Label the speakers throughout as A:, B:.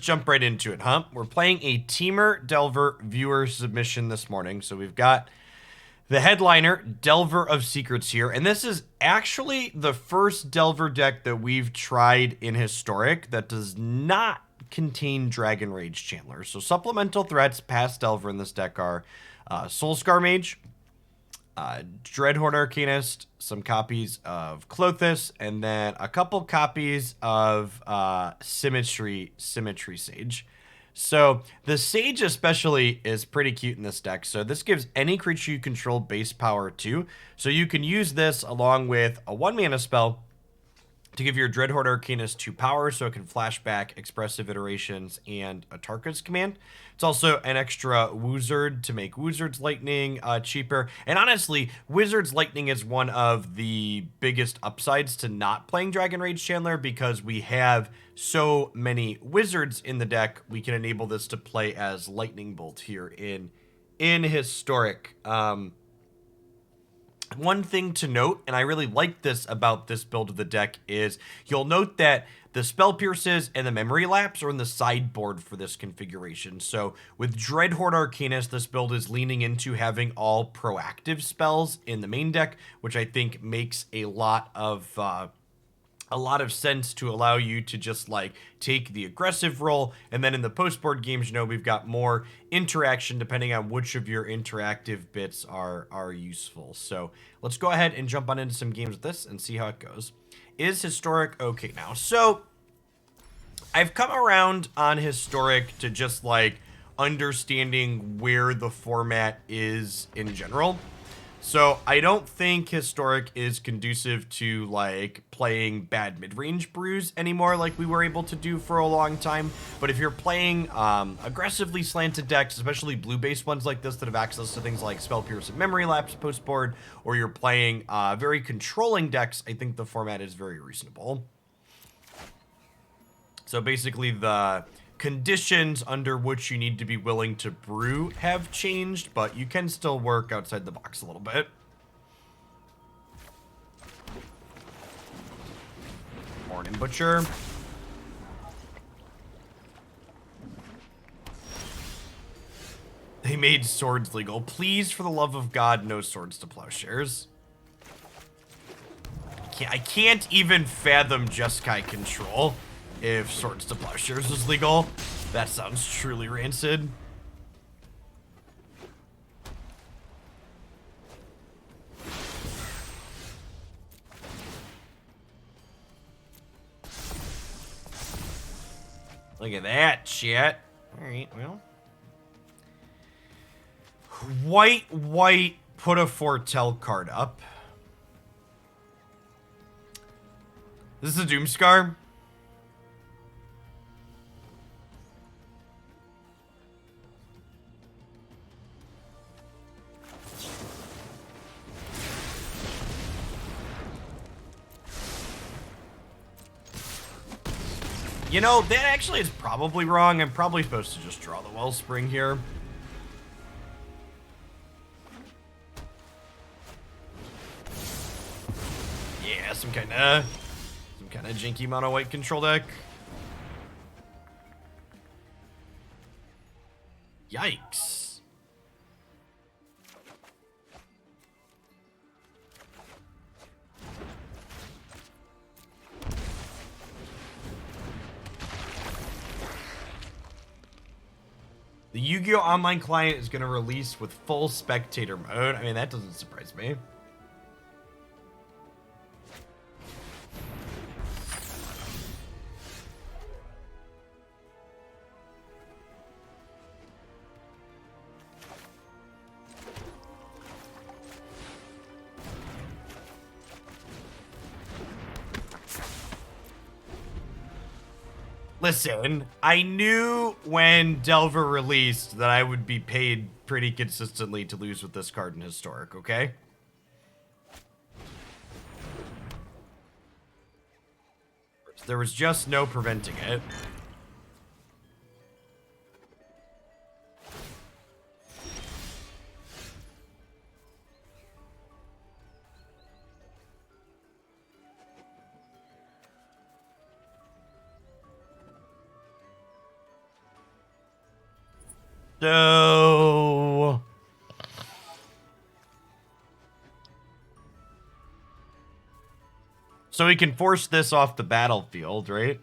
A: jump right into it, huh? We're playing a Temur Delver viewer submission this morning. So we've got the headliner, Delver of Secrets here. And this is actually the first Delver deck that we've tried in Historic that does not contain Dragon Rage Chandler. So supplemental threats past Delver in this deck are Soul-Scar Mage, Dreadhorde Arcanist, some copies of Klothys, and then a couple copies of Symmetry Sage. So the Sage especially is pretty cute in this deck. So this gives any creature you control base power 2. So you can use this along with a 1-mana spell to give your Dreadhorde Arcanist 2 power, so it can flash back Expressive Iterations and Atarka's command. It's also an extra Wizard to make Wizard's Lightning cheaper. And honestly, Wizard's Lightning is one of the biggest upsides to not playing Dragon Rage Chandler, because we have so many Wizards in the deck. We can enable this to play as Lightning Bolt here in Historic. One thing to note, and I really like this about this build of the deck, is you'll note that the Spell Pierces and the Memory Lapse are in the sideboard for this configuration. So with Dreadhorde Arcanist, this build is leaning into having all proactive spells in the main deck, which I think makes a lot of sense to allow you to just like take the aggressive role. And then in the post-board games, you know, we've got more interaction depending on which of your interactive bits are useful. So let's go ahead and jump on into some games with this and see how it goes. Is Historic okay now? So I've come around on Historic to just like understanding where the format is in general. So I don't think Historic is conducive to like playing bad mid-range brews anymore like we were able to do for a long time. But if you're playing aggressively slanted decks, especially blue-based ones like this that have access to things like Spell Pierce and Memory Lapse post-board, or you're playing very controlling decks, I think the format is very reasonable. So basically the conditions under which you need to be willing to brew have changed, but you can still work outside the box a little bit. Morning, Butcher. They made swords legal. Please, for the love of God, no swords to plowshares. I can't even fathom Jeskai control. If Swords to Plowshares was legal, that sounds truly rancid. Look at that shit. Alright, well. White, put a Foretell card up. This is a Doomscar. You know, that actually is probably wrong. I'm probably supposed to just draw the Wellspring here. Yeah, some kind of janky mono white control deck. Yikes. The Yu-Gi-Oh! Online client is going to release with full spectator mode. I mean, that doesn't surprise me. Listen, I knew when Delver released that I would be paid pretty consistently to lose with this card in Historic, okay? There was just no preventing it. So... So we can force this off the battlefield, right?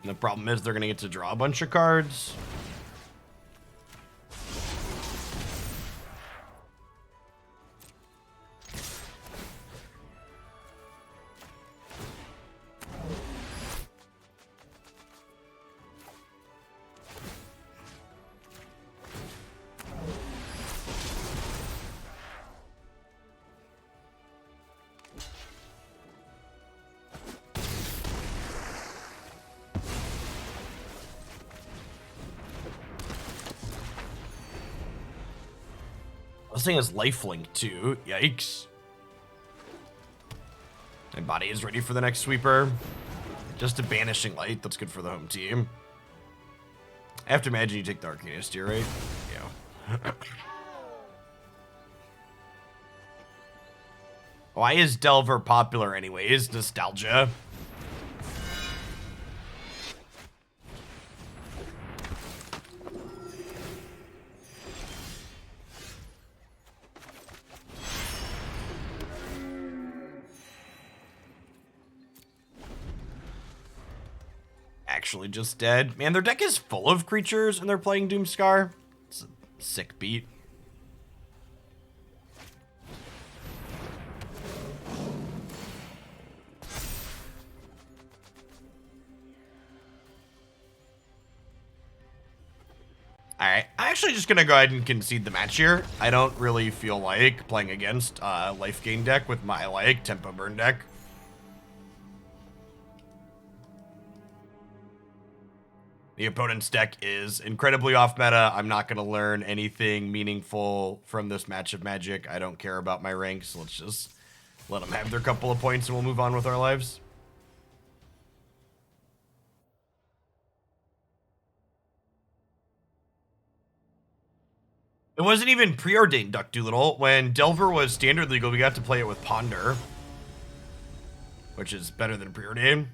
A: And the problem is they're going to get to draw a bunch of cards. This thing is lifelink too. Yikes. My body is ready for the next sweeper. Just a banishing light. That's good for the home team. I have to imagine you take the Arcanist here, right? Yeah. Why is Delver popular anyways? Nostalgia. Actually just dead. Man, their deck is full of creatures and they're playing Doomscar. It's a sick beat. Alright, I'm actually just gonna go ahead and concede the match here. I don't really feel like playing against life gain deck with my tempo burn deck. The opponent's deck is incredibly off meta. I'm not going to learn anything meaningful from this match of Magic. I don't care about my ranks. Let's just let them have their couple of points and we'll move on with our lives. It wasn't even preordained, Duck Doolittle. When Delver was standard legal, we got to play it with Ponder, which is better than preordained.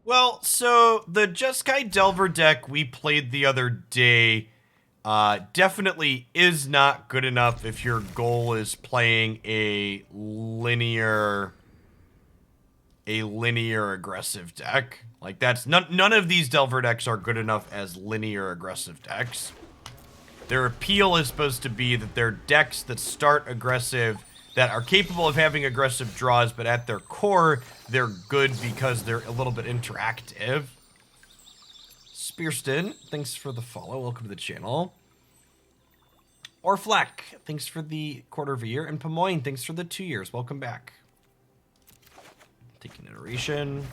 A: Well, so the Jeskai Delver deck we played the other day definitely is not good enough if your goal is playing a linear aggressive deck. Like that's none of these Delver decks are good enough as linear aggressive decks. Their appeal is supposed to be that they're decks that start aggressive, that are capable of having aggressive draws, but at their core, they're good because they're a little bit interactive. Spearston, thanks for the follow. Welcome to the channel. Orfleck, thanks for the quarter of a year. And Pomoyne, thanks for the 2 years. Welcome back. Taking iteration.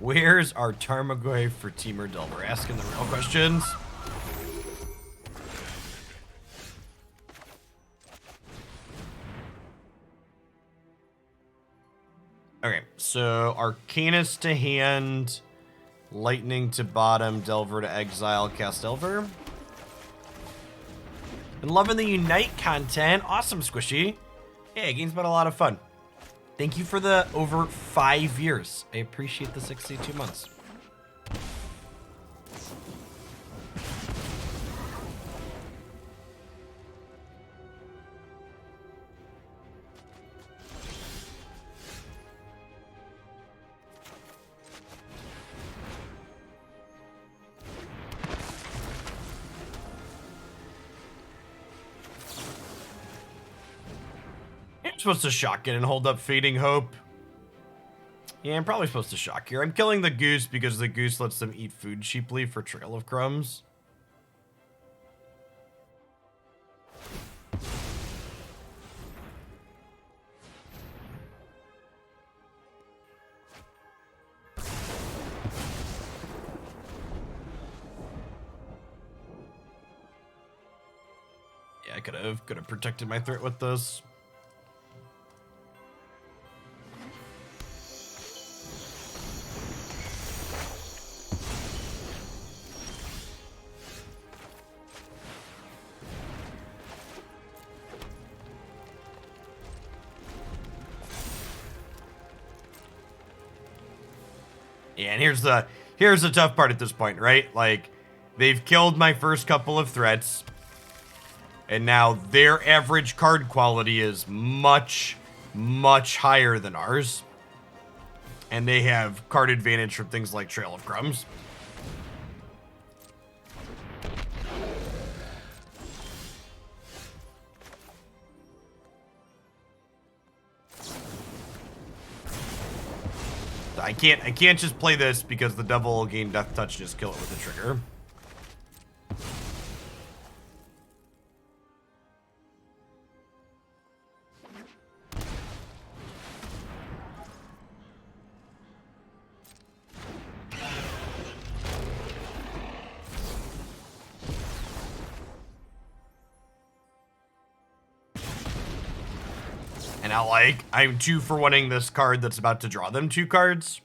A: Where's our Tarmogoyf for Temur Delver? Asking the real questions. Okay, so Arcanist to hand, Lightning to bottom, Delver to exile, cast Delver. Been loving the Unite content. Awesome, Squishy. Yeah, game's been a lot of fun. Thank you for the over 5 years. I appreciate the 62 months. I'm supposed to shock it and hold up Fading Hope. Yeah, I'm probably supposed to shock here. I'm killing the goose because the goose lets them eat food cheaply for Trail of Crumbs. Yeah, I could have protected my threat with this. Yeah, and here's the tough part at this point, right? Like, they've killed my first couple of threats, and now their average card quality is much, much higher than ours. And they have card advantage from things like Trail of Crumbs. I can't just play this because the devil will gain Death Touch and just kill it with a trigger. And now, like, I'm 2 for 1ing this card that's about to draw them 2 cards.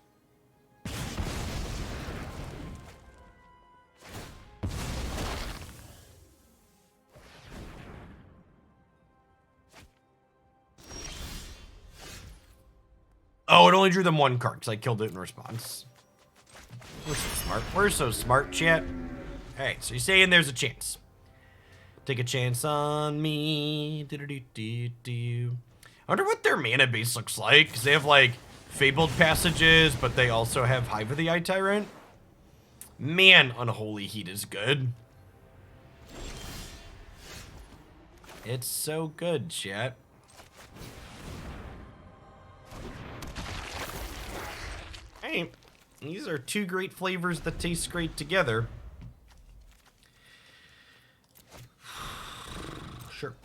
A: Oh, it only drew them 1 card because I killed it in response. We're so smart. We're so smart, chat. Alright, so you're saying there's a chance. Take a chance on me. Do-do-do-do-do. I wonder what their mana base looks like, because they have, like, Fabled Passages, but they also have Hive of the Eye Tyrant. Man, Unholy Heat is good. It's so good, chat. Hey, these are 2 great flavors that taste great together. Sure.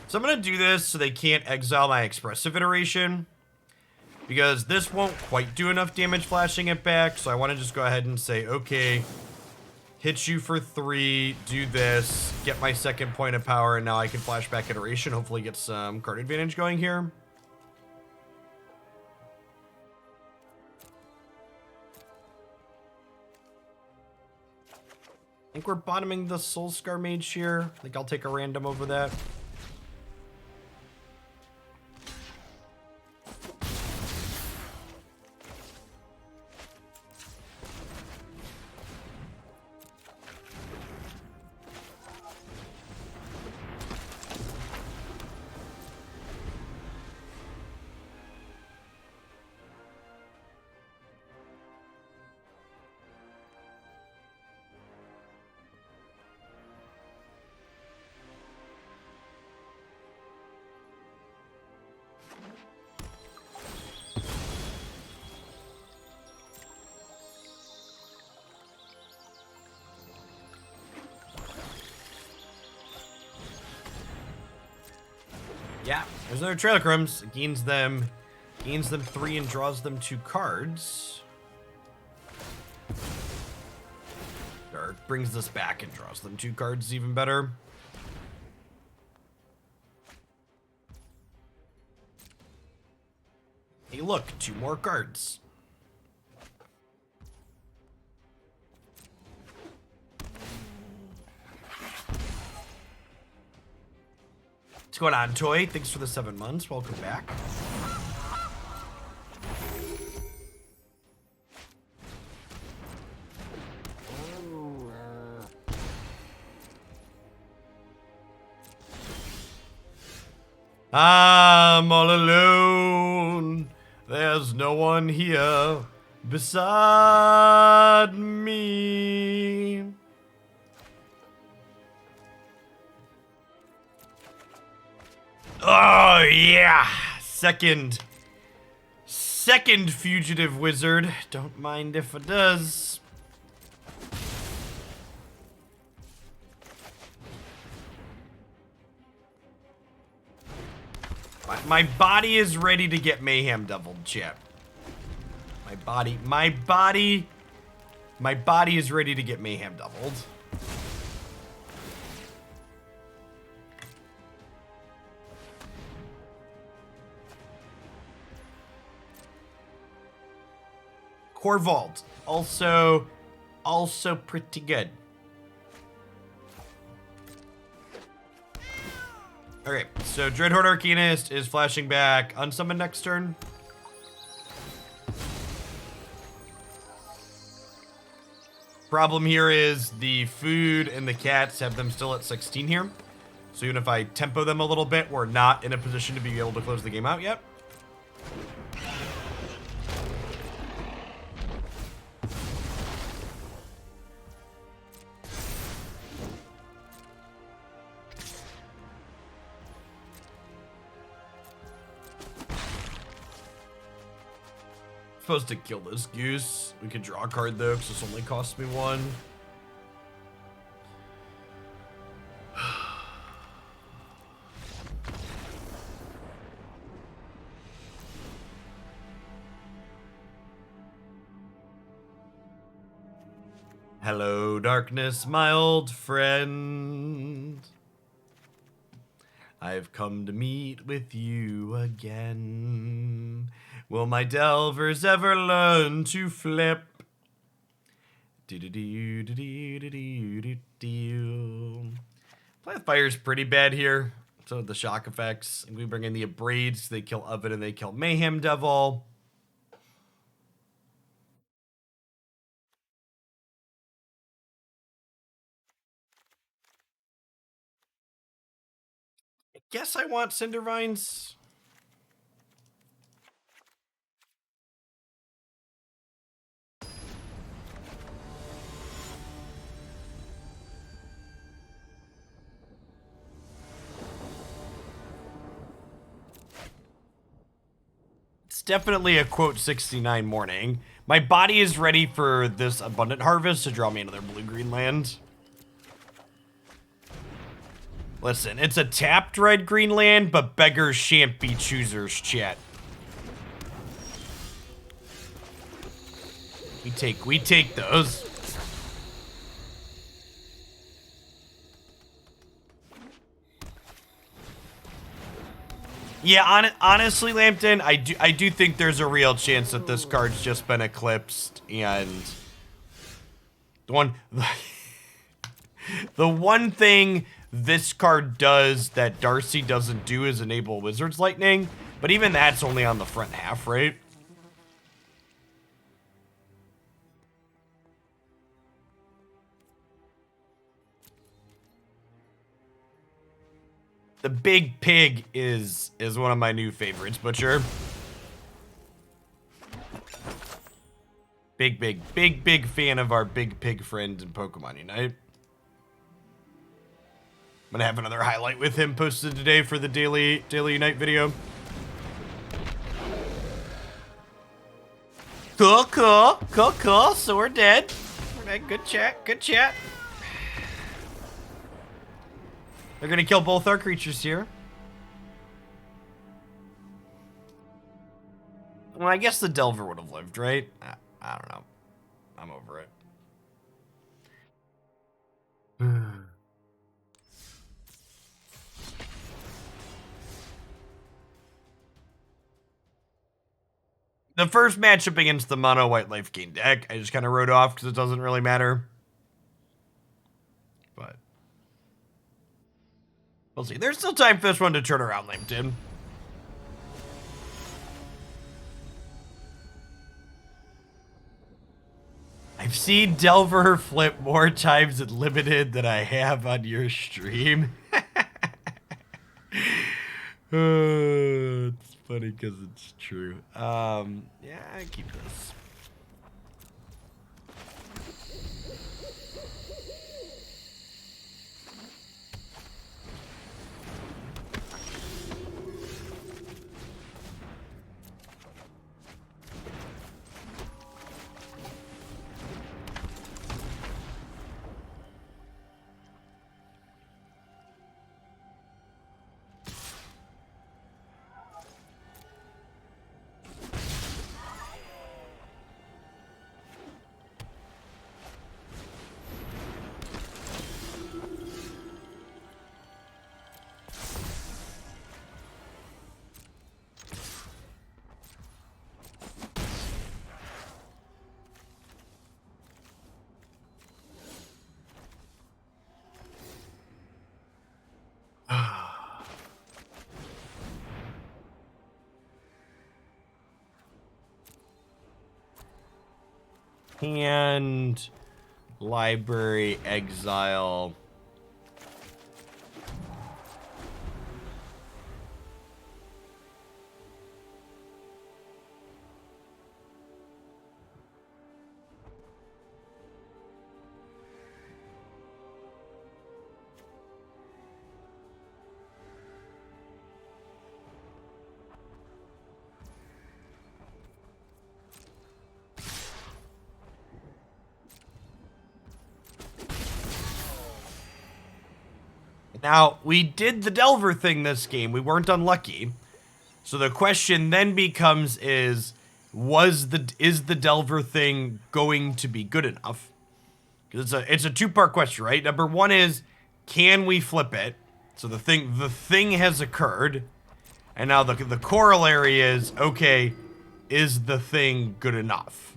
A: So I'm going to do this so they can't exile my Expressive Iteration, because this won't quite do enough damage flashing it back, so I want to just go ahead and say, okay, hit you for 3, do this, get my 2nd point of power, and now I can flash back Iteration, hopefully get some card advantage going here. I think we're bottoming the Soul-Scar Mage here. I think I'll take a random over that. Yeah, there's another Trail of Crumbs. It gains them 3 and draws them 2 cards. Or brings this back and draws them 2 cards, even better. Hey, look, 2 more cards. What's going on, Toy? Thanks for the 7 months. Welcome back. I'm all alone. There's no one here beside me. Oh, yeah. Second fugitive wizard. Don't mind if it does. My body is ready to get mayhem doubled, chat. My body is ready to get mayhem doubled. Corvault, also pretty good. Okay, so Dreadhorde Arcanist is flashing back. Unsummon next turn. Problem here is the food and the cats have them still at 16 here. So even if I tempo them a little bit, we're not in a position to be able to close the game out yet. Supposed to kill this goose. We could draw a card though, because this only costs me 1. Hello, darkness, my old friend. I've come to meet with you again. Will my delvers ever learn to flip? Fire's pretty bad here. So the shock effects. We bring in the Abrades. They kill Oven and they kill Mayhem Devil. I guess I want Cindervines. It's definitely a quote 69 morning. My body is ready for this abundant harvest to draw me another blue-green land. Listen, it's a tapped red-green land, but beggars shan't be choosers, chat. We take those. Yeah, honestly, Lambton, I do think there's a real chance that this card's just been eclipsed, and the one thing this card does that Darcy doesn't do is enable Wizard's Lightning, but even that's only on the front half, right? The Big Pig is one of my new favorites, Butcher. Big fan of our Big Pig friend in Pokemon Unite. I'm gonna have another highlight with him posted today for the daily Unite video. Cool. So we're dead. Good chat. They're gonna kill both our creatures here. Well, I guess the Delver would have lived, right? I don't know. I'm over it. The first matchup against the mono white life gain deck, I just kind of wrote off because it doesn't really matter. But we'll see. There's still time for this one to turn around, Lambton. I've seen Delver flip more times in Limited than I have on your stream. It's funny because it's true. Yeah, I keep this. Hand, library, exile. Now, we did the Delver thing this game. We weren't unlucky. So the question then becomes is the Delver thing going to be good enough? Because it's a two-part question, right? Number one is, can we flip it? So the thing has occurred. And now the corollary is, okay, is the thing good enough?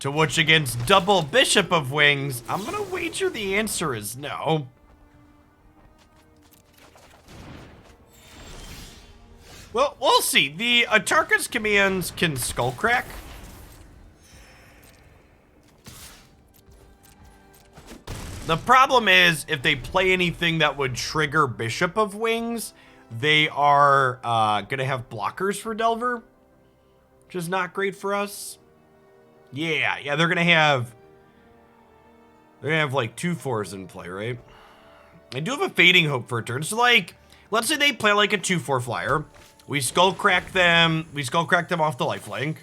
A: To which against double Bishop of Wings, I'm gonna wager the answer is no. Well, we'll see. The Atarka's commands can Skullcrack. The problem is, if they play anything that would trigger Bishop of Wings, they are gonna have blockers for Delver, which is not great for us. Yeah, they're gonna have like 2/4s in play, right? I do have a Fading Hope for a turn. So like, let's say they play like a 2/4 flyer. We Skullcrack them. We Skullcrack them off the lifelink.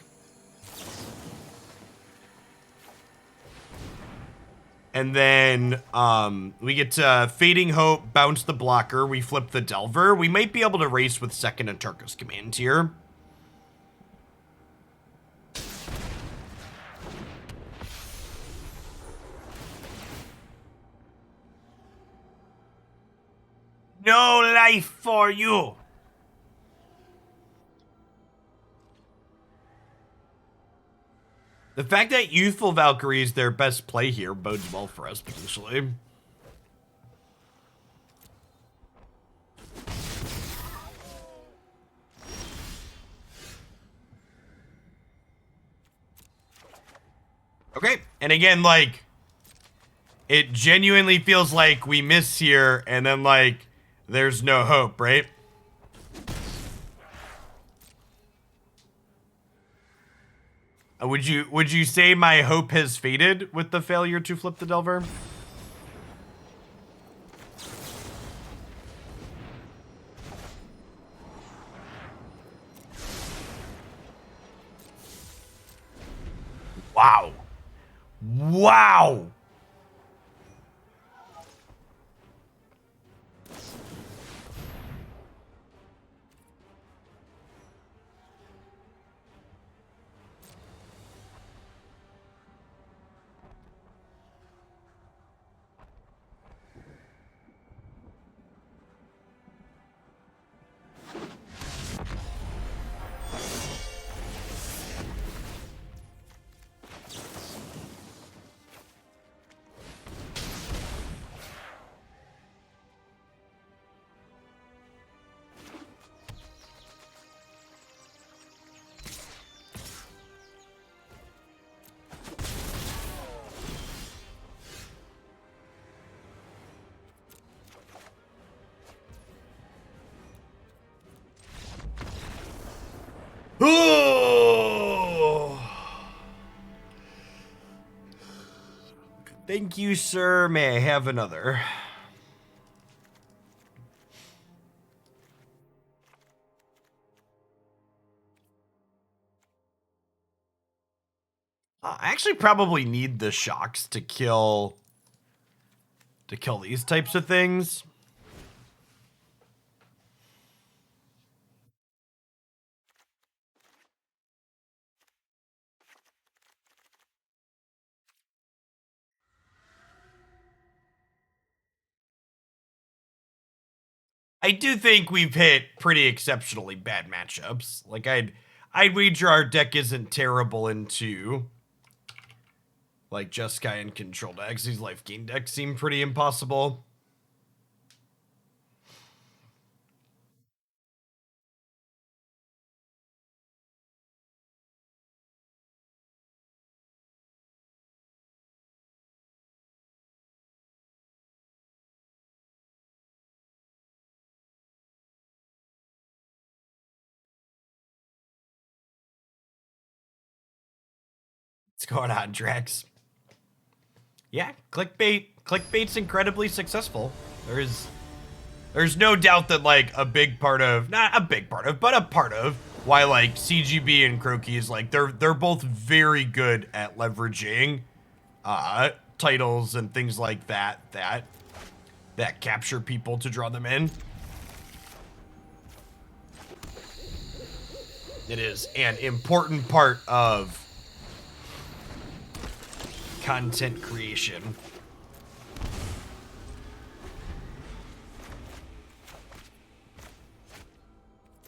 A: And then we get Fading Hope, bounce the blocker. We flip the Delver. We might be able to race with second Atarka's command here. No life for you. The fact that Youthful Valkyrie is their best play here bodes well for us, potentially. Okay, and again, like, it genuinely feels like we miss here, and then, like, there's no hope, right? Would you say my hope has faded with the failure to flip the Delver? Wow. Wow. Oh. Thank you, sir. May I have another? I actually probably need the shocks to kill these types of things. I do think we've hit pretty exceptionally bad matchups. Like I'd wager our deck isn't terrible into like Jeskai and control decks. These life gain decks seem pretty impossible. What's going on, Drax? Yeah, clickbait's incredibly successful. There's no doubt that like a part of why like CGB and Croaky is like they're both very good at leveraging titles and things like that capture people to draw them in. It is an important part of content creation.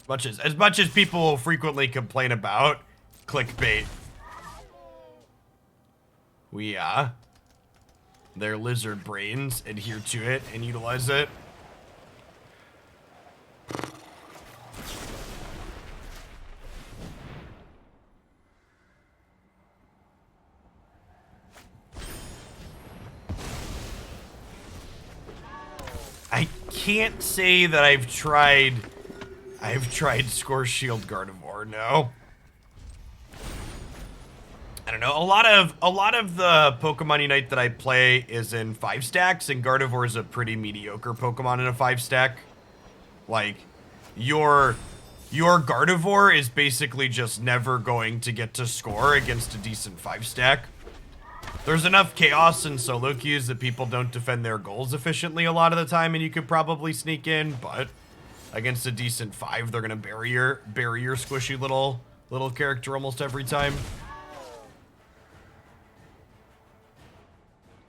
A: As much as people will frequently complain about clickbait, their lizard brains adhere to it and utilize it. I can't say that I've tried Score Shield Gardevoir, no. I don't know. A lot of the Pokemon Unite that I play is in 5 stacks, and Gardevoir is a pretty mediocre Pokemon in a 5 stack. Like, your Gardevoir is basically just never going to get to score against a decent 5 stack. There's enough chaos and solo queues that people don't defend their goals efficiently a lot of the time, and you could probably sneak in, but against a decent 5, they're gonna bury your squishy little character almost every time.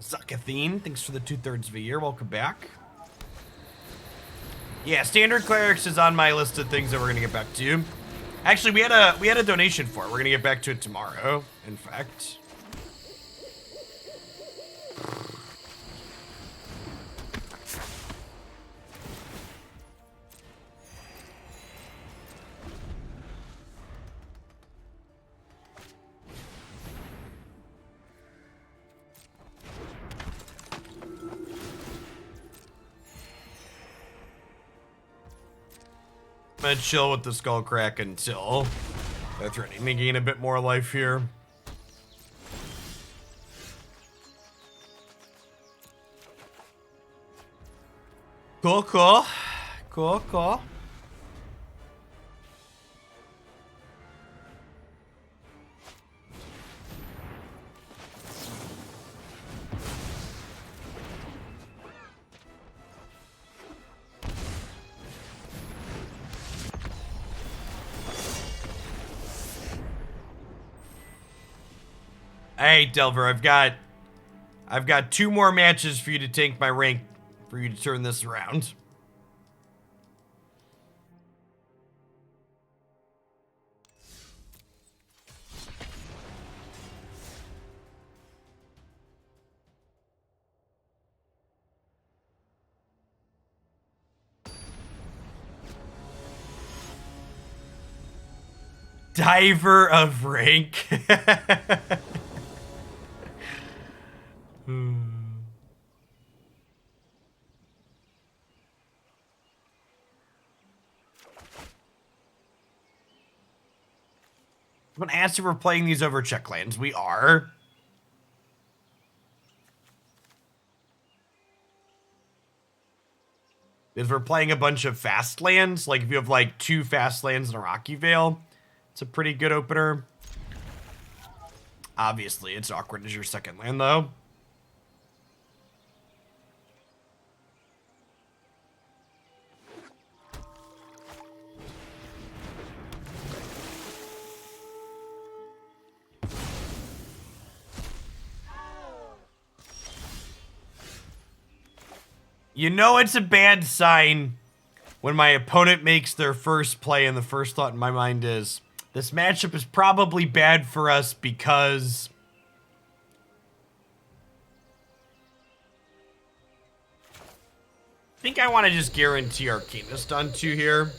A: Zuckathene, thanks for the 2/3 of a year. Welcome back. Yeah, Standard Clerics is on my list of things that we're gonna get back to. Actually, we had a donation for it. We're gonna get back to it tomorrow, in fact. I'm gonna chill with the Skullcrack until they're threatening to gain a bit more life here. Cool. Hey, Delver, I've got 2 more matches for you to tank my rank for you to turn this around. Diver of rank. When asked if we're playing these over checklands, we are. If we're playing a bunch of fast lands, like if you have like 2 fast lands in a Rocky Vale, it's a pretty good opener. Obviously, it's awkward as your second land, though. You know it's a bad sign when my opponent makes their first play and the first thought in my mind is, this matchup is probably bad for us because... I think I want to just guarantee Arcanist on 2 here.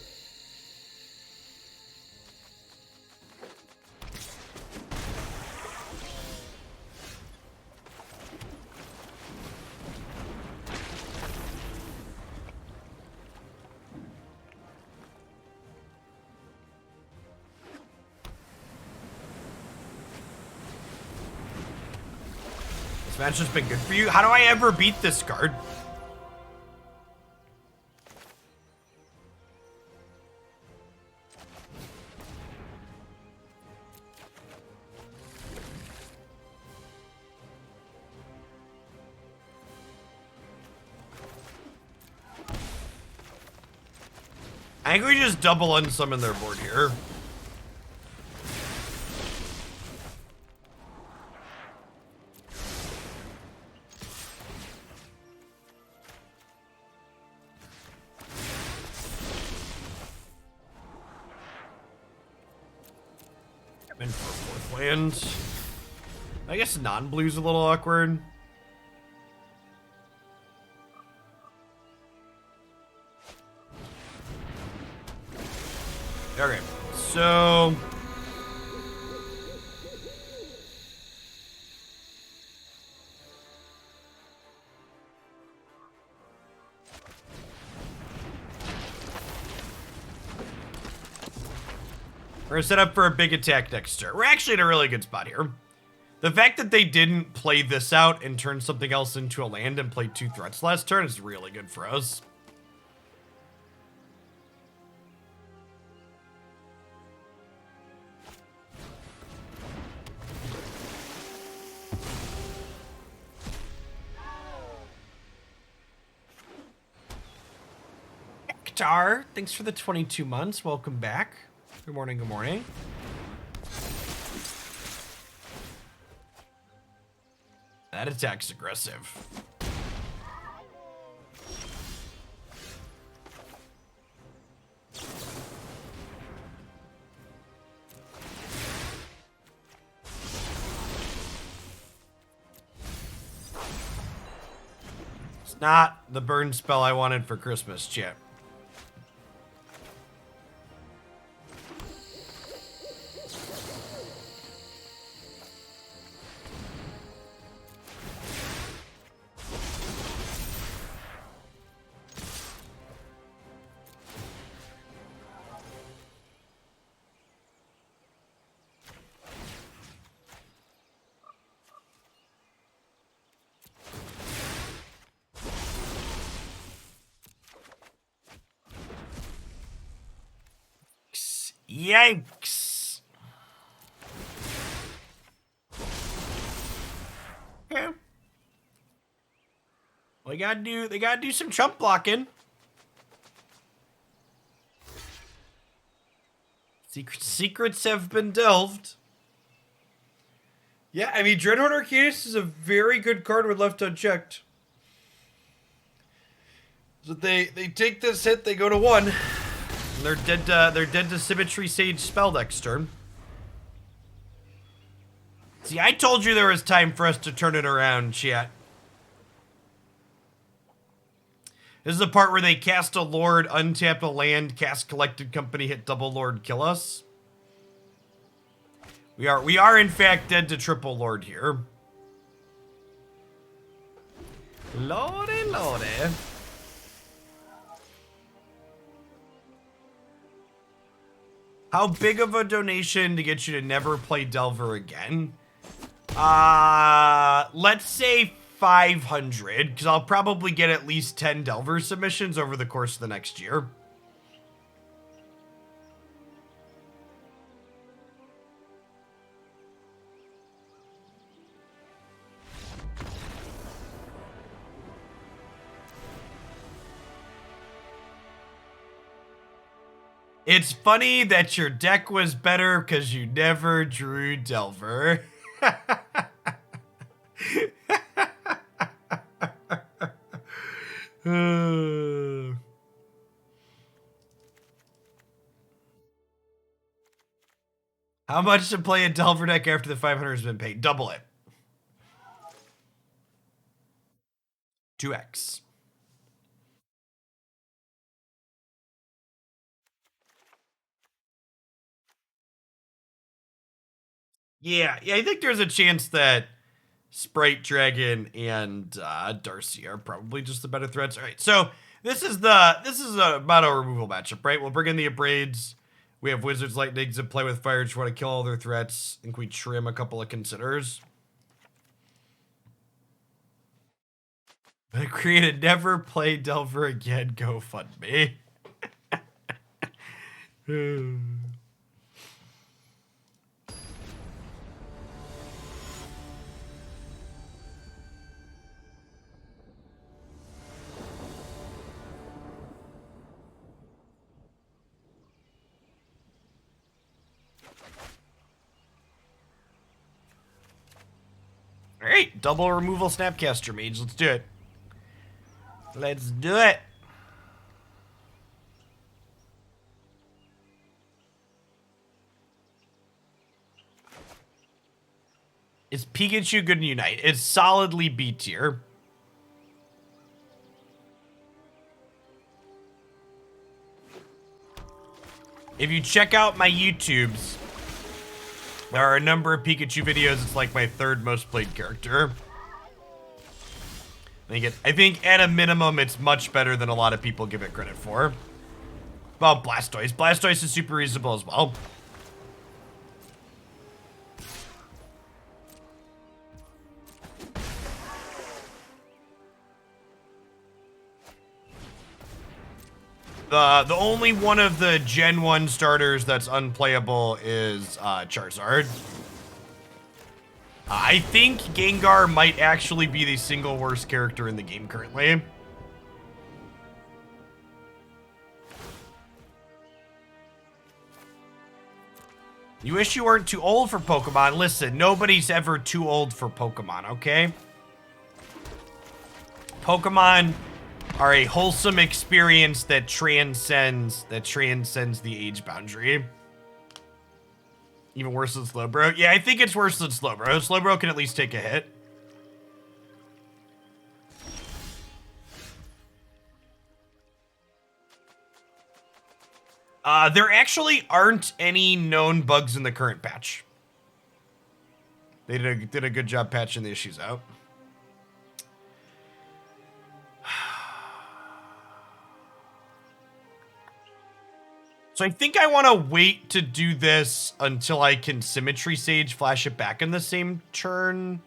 A: That's just been good for you. How do I ever beat this card? I think we just double unsummon their board here. I'm in for a fourth land. I guess non-blue's a little awkward. Okay, so we're gonna set up for a big attack next turn. We're actually in a really good spot here. The fact that they didn't play this out and turn something else into a land and play 2 threats last turn is really good for us. Hector, thanks for the 22 months. Welcome back. Good morning, good morning. That attack's aggressive. It's not the burn spell I wanted for Christmas, chat. Yikes. Okay. Well, they gotta do some chump blocking. Secrets have been delved. Yeah, I mean, Dreadhorde Arcanist is a very good card when left unchecked. So they take this hit, they go to 1. They're dead to Symmetry Sage spell next turn. See, I told you there was time for us to turn it around, chat. This is the part where they cast a Lord, untap a land, cast Collected Company, hit double Lord, kill us. We are in fact dead to triple Lord here. Lordy, lordy. How big of a donation to get you to never play Delver again? Let's say 500, because I'll probably get at least 10 Delver submissions over the course of the next year. It's funny that your deck was better because you never drew Delver. How much to play a Delver deck after the 500 has been paid? Double it. 2x. Yeah, I think there's a chance that Sprite Dragon and Darcy are probably just the better threats. All right, so this is a mono removal matchup, right? We'll bring in the Abrades. We have Wizards, Lightnings, and play with fire. Just want to kill all their threats. I think we trim a couple of Considers. I created never play Delver again GoFundMe. Alright, double removal Snapcaster Mage. Let's do it. Let's do it. Is Pikachu good in Unite? It's solidly B tier. If you check out my YouTubes, there are a number of Pikachu videos. It's like my third most played character. I think at a minimum, it's much better than a lot of people give it credit for. Well, Blastoise. Blastoise is super reasonable as well. The only one of the Gen 1 starters that's unplayable is Charizard. I think Gengar might actually be the single worst character in the game currently. You wish you weren't too old for Pokemon. Listen, nobody's ever too old for Pokemon, okay? Pokemon are a wholesome experience that transcends the age boundary. Even worse than Slowbro? Yeah, I think it's worse than Slowbro. Slowbro can at least take a hit. There actually aren't any known bugs in the current patch. They did a good job patching the issues out. So I think I want to wait to do this until I can Symmetry Sage flash it back in the same turn.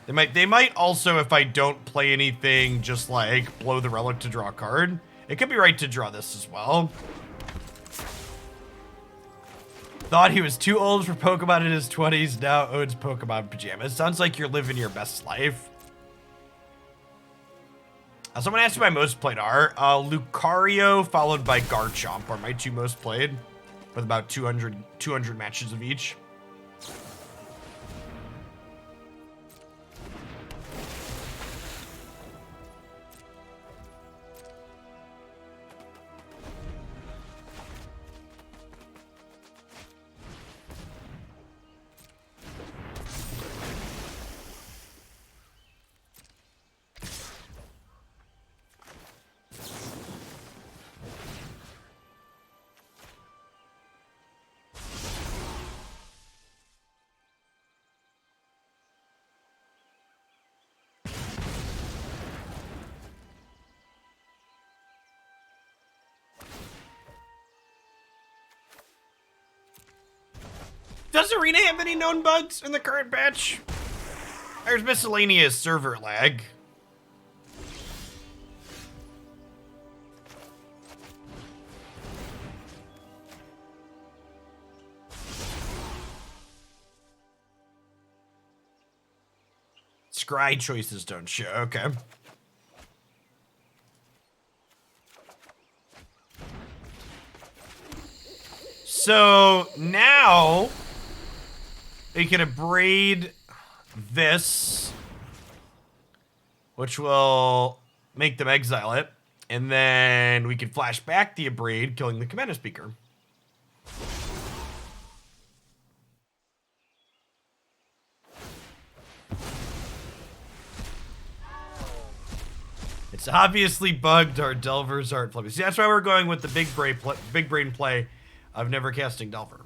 A: They might also, if I don't play anything, just like blow the relic to draw a card. It could be right to draw this as well. Thought he was too old for Pokemon in his 20s, now owns Pokemon pajamas. Sounds like you're living your best life. Someone asked me my most played are. Lucario followed by Garchomp are my two most played, with about 200 matches of each. Does Arena have any known bugs in the current patch? There's miscellaneous server lag. Scry choices don't show, okay. So now we can Abrade this, which will make them exile it, and then we can flash back the Abrade, killing the Commander Speaker. It's obviously bugged. Our Delvers aren't flipping. See, that's why we're going with the big brain play of never casting Delver.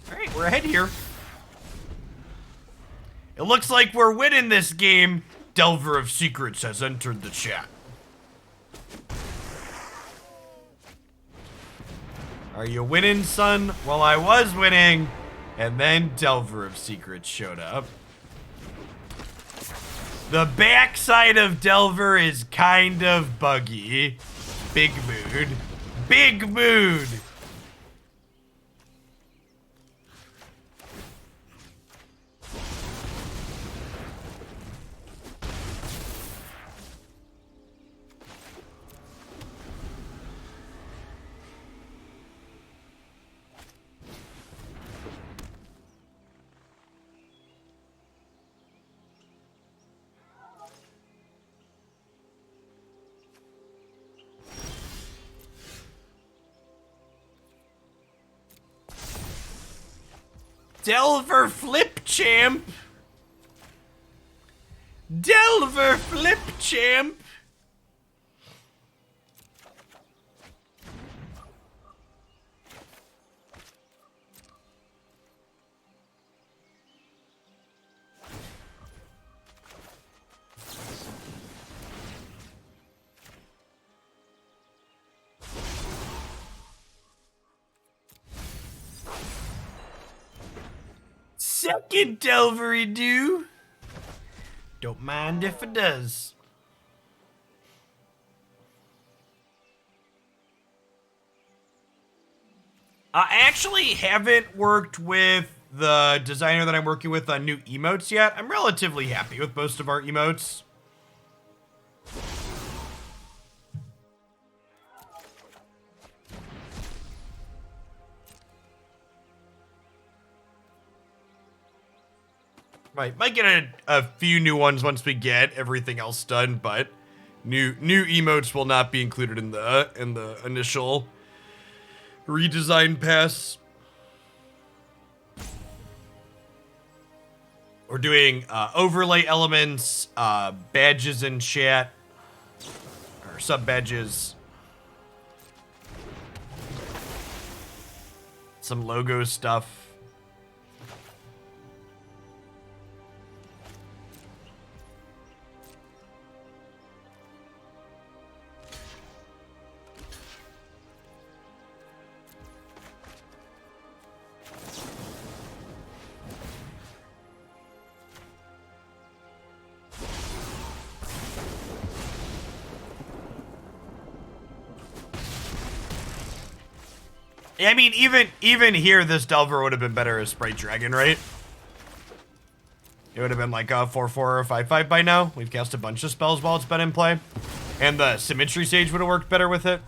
A: Alright, we're ahead here. It looks like we're winning this game. Delver of Secrets has entered the chat. Are you winning, son? Well, I was winning. And then Delver of Secrets showed up. The backside of Delver is kind of buggy. Big mood. Big mood. Delver Flip Champ. Delver Flip Champ. Second Delvery do. Don't mind if it does. I actually haven't worked with the designer that I'm working with on new emotes yet. I'm relatively happy with most of our emotes. Might get a few new ones once we get everything else done, but new emotes will not be included in the initial redesign pass. We're doing overlay elements, badges in chat, or sub badges, some logo stuff. I mean, even here, this Delver would have been better as Sprite Dragon, right? It would have been like a 4/4 or 5/5 by now. We've cast a bunch of spells while it's been in play. And the Symmetry Sage would have worked better with it.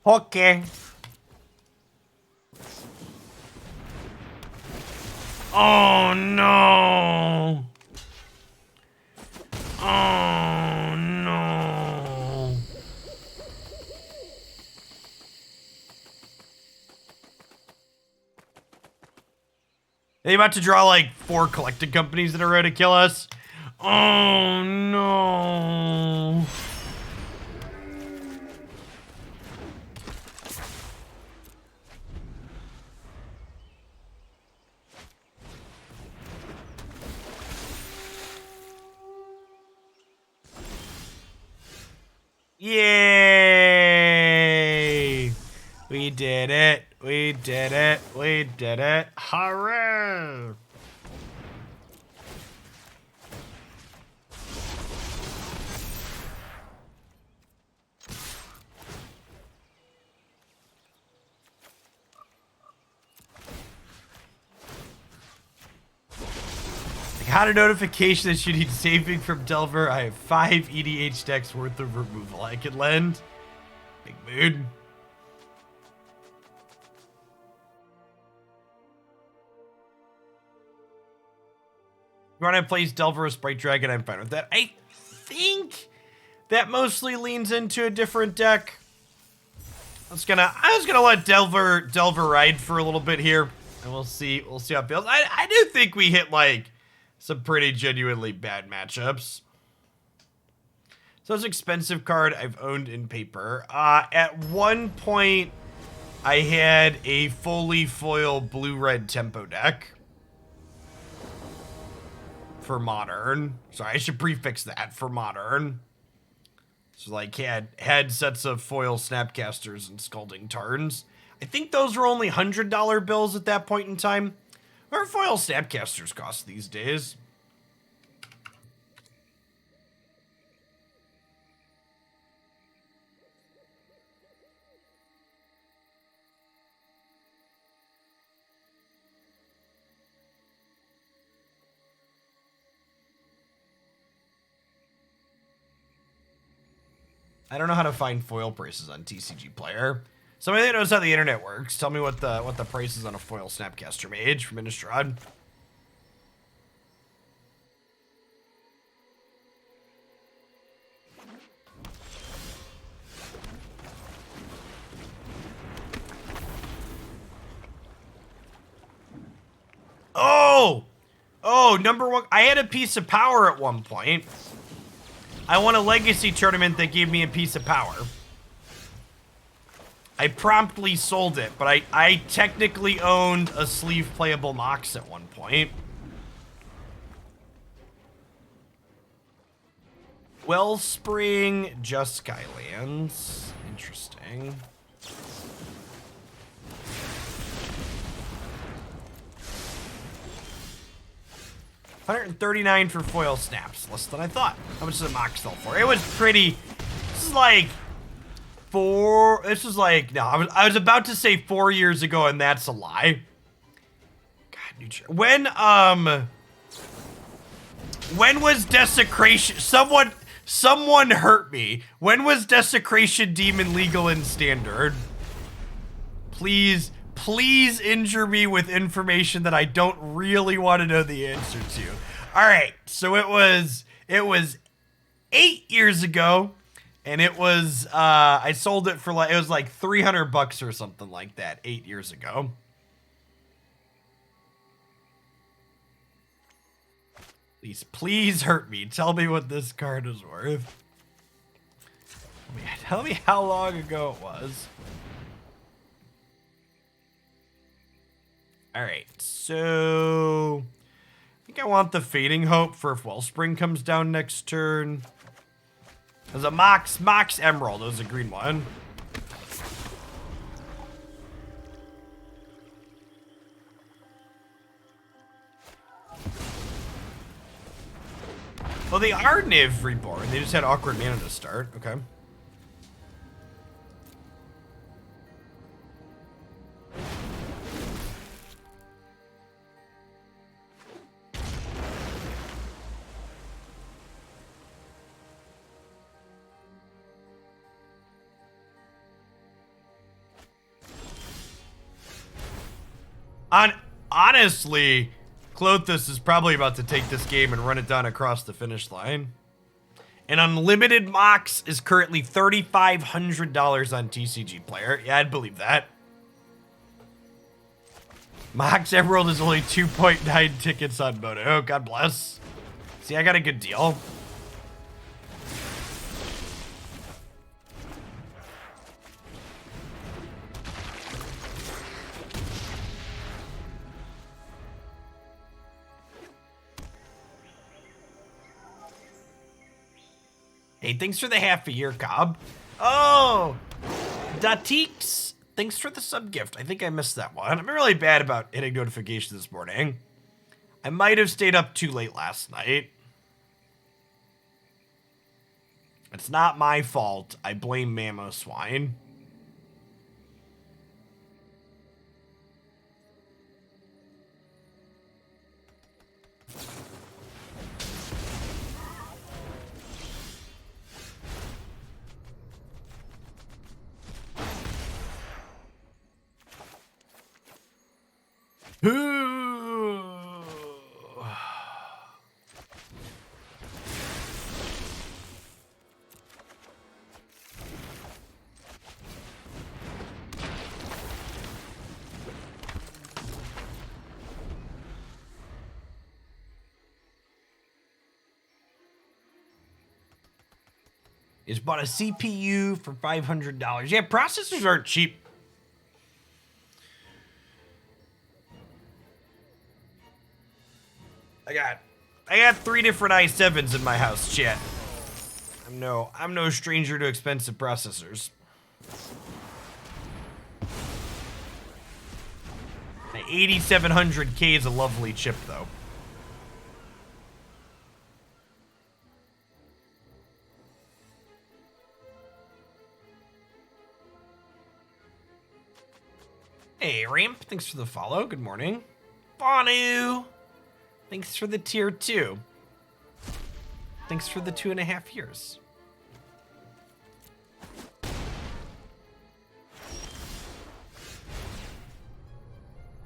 A: Okay. Oh no. Oh no. They about to draw like 4 collected companies that are ready to kill us. Oh no. Yay! We did it. We did it. We did it. Hooray! Got a notification that you need saving from Delver. I have 5 EDH decks worth of removal I could lend. Big mood. You want to play Delver or Sprite Dragon? I'm fine with that. I think that mostly leans into a different deck. I was gonna let Delver ride for a little bit here, and we'll see how it feels. I do think we hit like some pretty genuinely bad matchups. So it's an expensive card I've owned in paper. At one point, I had a fully foil blue-red tempo deck for Modern. Sorry, I should prefix that for Modern. So like had sets of foil Snapcasters and Scalding Tarns. I think those were only $100 bills at that point in time. What are foil Snapcasters cost these days? I don't know how to find foil prices on TCG Player. Somebody that knows how the internet works, tell me what the price is on a foil Snapcaster Mage from Innistrad. Oh, number one. I had a piece of power at one point. I won a legacy tournament that gave me a piece of power. I promptly sold it, but I technically owned a sleeve playable Mox at one point. Wellspring, just Skylands. Interesting. $139 for foil snaps, less than I thought. How much does a Mox sell for? It was pretty. This is like no, I was about to say 4 years ago, and that's a lie. God, when was Desecration? Someone hurt me. When was Desecration Demon legal in Standard? Please injure me with information that I don't really want to know the answer to. All right, so it was 8 years ago, and it was I sold it for it was like $300 or something like that 8 years ago. Please hurt me. Tell me what this card is worth. Tell me how long ago it was. All right, so I think I want the Fading Hope for if Wellspring comes down next turn. There's a Mox Emerald. There's a green one. Well, they are Niv Reborn. They just had awkward mana to start. Okay. Honestly, Klothys is probably about to take this game and run it down across the finish line. An unlimited Mox is currently $3,500 on TCG Player. Yeah, I'd believe that. Mox Emerald is only 2.9 tickets on Moto. Oh, God bless. See, I got a good deal. Hey, thanks for the half a year, Cobb. Oh, Datix, thanks for the sub gift. I think I missed that one. I'm really bad about hitting notifications this morning. I might have stayed up too late last night. It's not my fault. I blame Mammo Swine. is bought a CPU for $500. Yeah, processors aren't cheap. I got 3 different i7s in my house, chat. I'm no stranger to expensive processors. My 8700K is a lovely chip, though. Hey, Ramp, thanks for the follow. Good morning. Bonu, thanks for the tier 2. Thanks for the 2.5 years.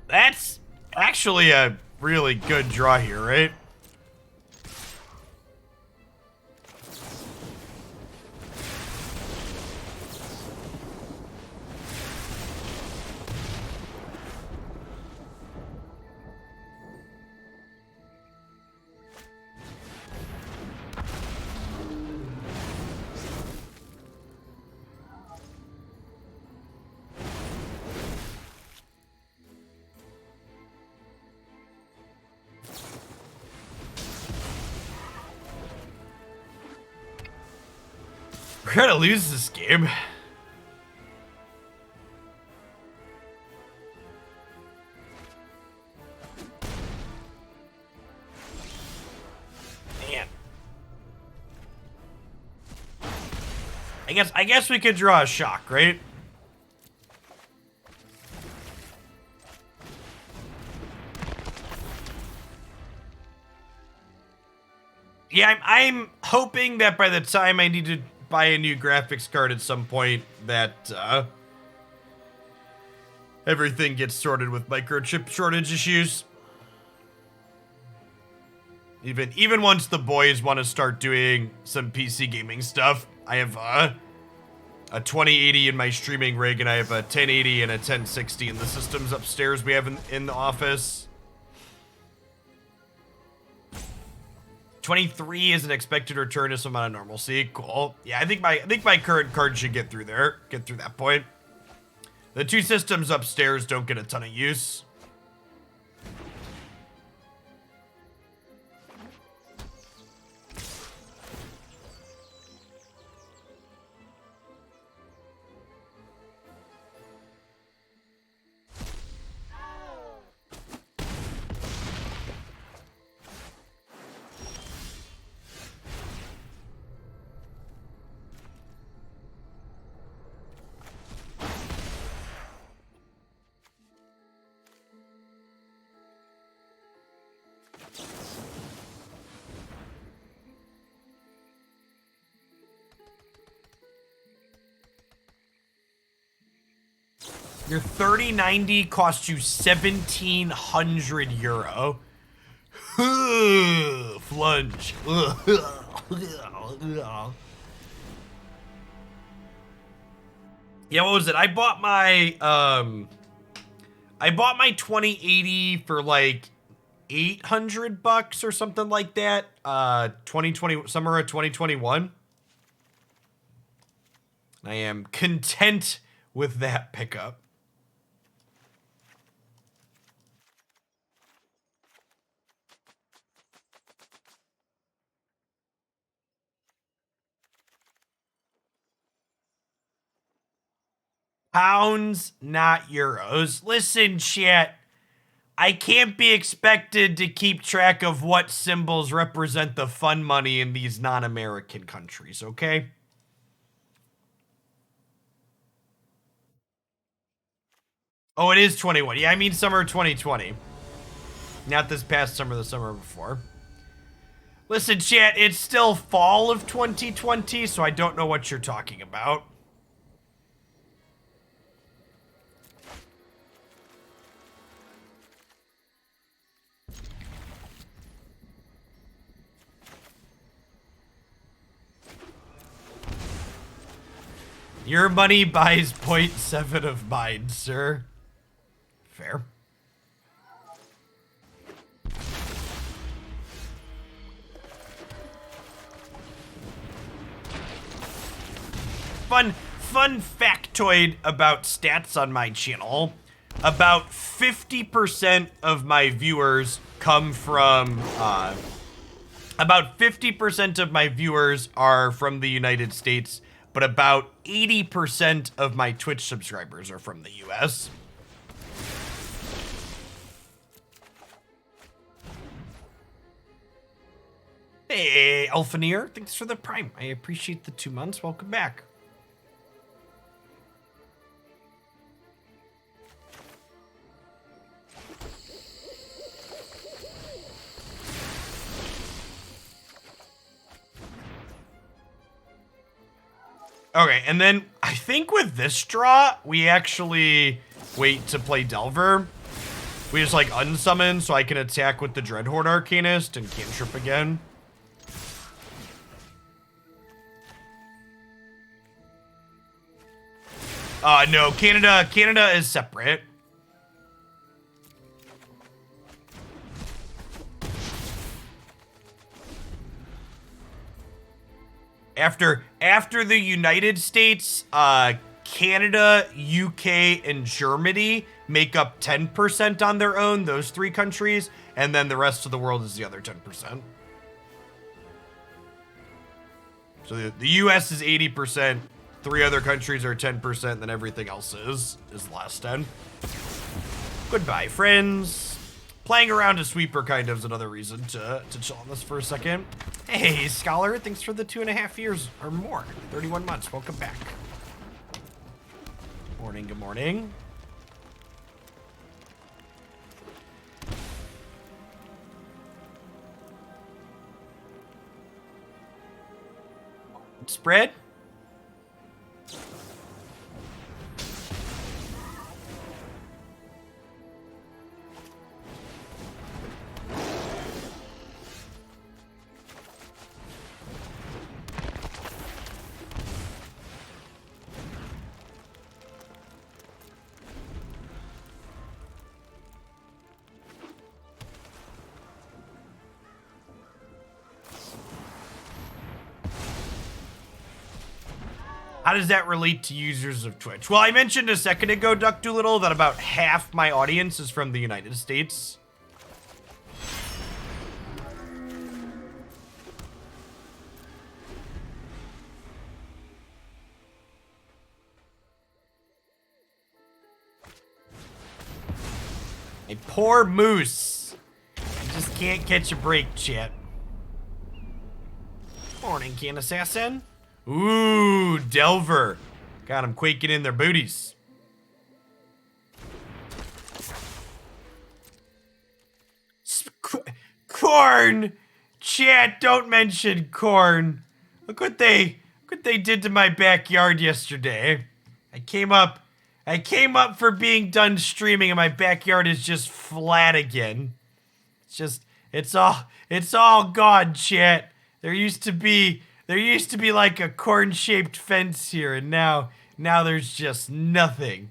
A: That's actually a really good draw here, right? We're gonna lose this game. Man. I guess we could draw a shock, right? Yeah, I'm hoping that by the time I need to buy a new graphics card at some point that everything gets sorted with microchip shortage issues. Even once the boys want to start doing some PC gaming stuff, I have a 2080 in my streaming rig, and I have a 1080 and a 1060 in the systems upstairs we have in the office. 23 is an expected return to some amount of normalcy. Cool. Yeah, I think my current card should get through that point. The 2 systems upstairs don't get a ton of use. Your 3090 costs you 1,700 euro. Flunge. Yeah, what was it? I bought my 2080 for like $800 or something like that. 2020 summer of 2021. I am content with that pickup. Pounds, not euros. Listen, chat. I can't be expected to keep track of what symbols represent the fun money in these non-American countries, okay? Oh, it is 21. Yeah, I mean summer 2020. Not this past summer, the summer before. Listen, chat, it's still fall of 2020, so I don't know what you're talking about. Your money buys 0.7 of mine, sir. Fair. fun factoid about stats on my channel. About 50% of my viewers come from, about 50% of my viewers are from the United States, but about 80% of my Twitch subscribers are from the US. Hey, Elfanier, thanks for the Prime. I appreciate the 2 months. Welcome back. Okay, and then I think with this draw, we actually wait to play Delver. We just like unsummon so I can attack with the Dreadhorde Arcanist and cantrip again. No, Canada is separate. After the United States, Canada, UK, and Germany make up 10% on their own, those 3 countries, and then the rest of the world is the other 10%. So the US is 80%, 3 other countries are 10%, and then everything else is the last 10. Goodbye, friends. Playing around a sweeper kind of is another reason to chill on this for a second. Hey, Scholar, thanks for the 2.5 years or more. 31 months, welcome back. Morning, good morning. Spread? How does that relate to users of Twitch? Well, I mentioned a second ago, Duck Doolittle, that about half my audience is from the United States. A poor moose. I just can't catch a break, chat. Morning, Can Assassin. Ooh, Delver. Got them quaking in their booties. Corn! Chat, don't mention corn. Look what they did to my backyard yesterday. I came up for being done streaming and my backyard is just flat again. It's all gone, chat. There used to be like a corn-shaped fence here, and now there's just nothing.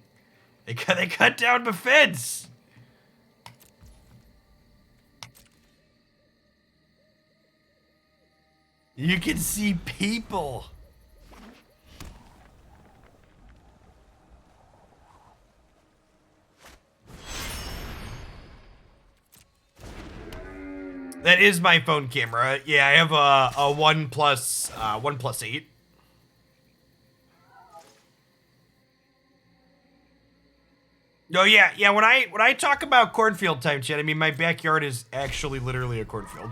A: They cut down the fence. You can see people. That is my phone camera. Yeah, I have a OnePlus 8. Oh yeah. When I talk about cornfield time, chat, I mean my backyard is actually literally a cornfield.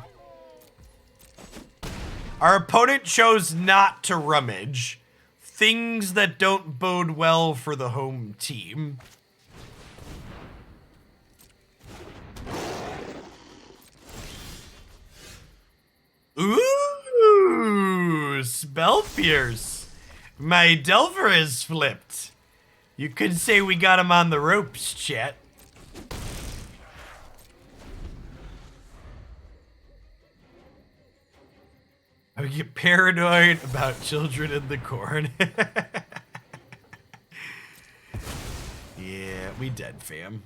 A: Our opponent chose not to rummage. Things that don't bode well for the home team. Ooh, Spell Pierce. My Delver is flipped. You could say we got him on the ropes, chat. I get paranoid about children in the corn. Yeah, we dead, fam.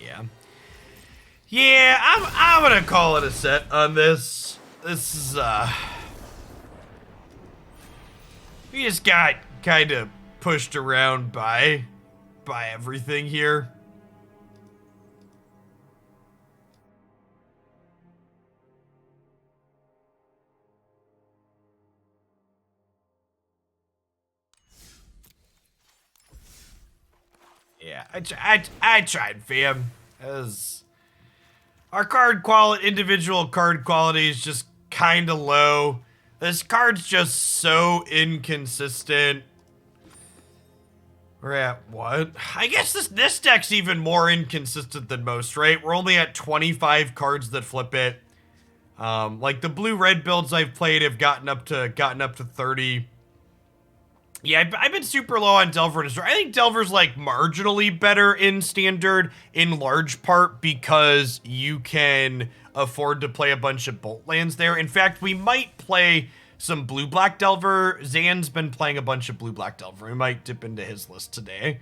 A: Yeah. Yeah, I'm gonna call it a set on this. This is, we just got kind of pushed around by everything here. Yeah, I tried, fam. As our individual card quality is just kind of low. This card's just so inconsistent. We're at what? I guess this deck's even more inconsistent than most, right? We're only at 25 cards that flip it. Like the blue-red builds I've played have gotten up to 30. Yeah, I've been super low on Delver. I think Delver's like marginally better in Standard in large part because you can afford to play a bunch of Bolt lands there. In fact, we might play some blue-black Delver. Zan's been playing a bunch of blue-black Delver. We might dip into his list today.